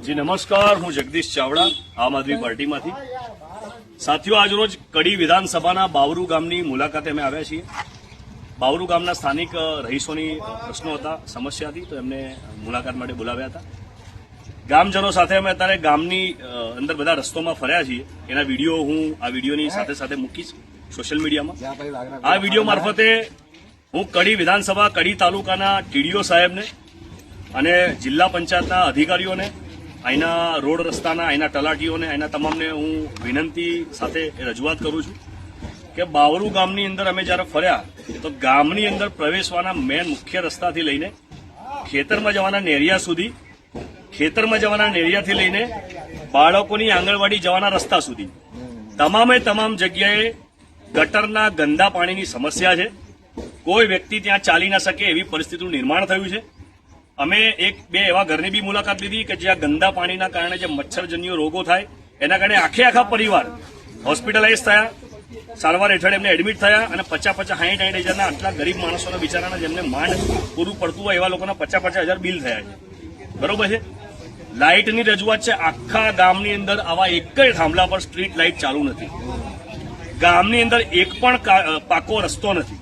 જી નમસ્કાર, હું જગદીશ ચાવડા, આમ આદમી પાર્ટીમાંથી. સાથીઓ, આજરોજ કડી વિધાનસભાના બાવરુ ગામની મુલાકાતે અમે આવ્યા છીએ. બાવરુ ગામના સ્થાનિક રહીશોની પ્રશ્નો હતા, સમસ્યા હતી, તો એમને મુલાકાત માટે બોલાવ્યા હતા. ગામજનો સાથે અમે અત્યારે ગામની અંદર બધા રસ્તોમાં ફર્યા છીએ. એના વિડીયો હું આ વિડીયોની સાથે સાથે મૂકીશ સોશિયલ મીડિયામાં. આ વિડીયો મારફતે હું કડી વિધાનસભા, કડી તાલુકાના ટીડીઓ સાહેબને અને જિલ્લા પંચાયતના અધિકારીઓને, અહીંના રોડ રસ્તાના, અહીંના તલાટીઓને, અહીંના તમામને હું વિનંતી સાથે રજૂઆત કરું છું કે બાવરુ ગામની અંદર અમે જ્યારે ફર્યા તો ગામની અંદર પ્રવેશવાના મેન મુખ્ય રસ્તાથી લઈને ખેતરમાં જવાના નેરિયા સુધી, ખેતરમાં જવાના નેરિયાથી લઈને બાળકોની આંગણવાડી જવાના રસ્તા સુધી તમામે તમામ જગ્યાએ ગટરના ગંદા પાણીની સમસ્યા છે. કોઈ વ્યક્તિ ત્યાં ચાલી ના શકે એવી પરિસ્થિતિનું નિર્માણ થયું છે. અમે એક બે એવા ઘરની બી મુલાકાત લીધી કે જ્યાં ગંદા પાણીના કારણે જે મચ્છરજન્ય રોગો થાય એના કારણે આખા પરિવાર હોસ્પિટલાઇઝ થયા, સારવાર હેઠળ એમને એડમિટ થયા અને 50-60 હજારના આટલા ગરીબ માણસોના બિચારાના જેમને માંડ પૂરું પડતું હોય એવા લોકોના 50 હજાર બિલ થયા છે. બરોબર છે. લાઇટની રજૂઆત છે. આખા ગામની અંદર આવા એક જ થાંભલા પર સ્ટ્રીટ લાઇટ ચાલુ નથી. ગામની અંદર એક પણ પાકો રસ્તો નથી.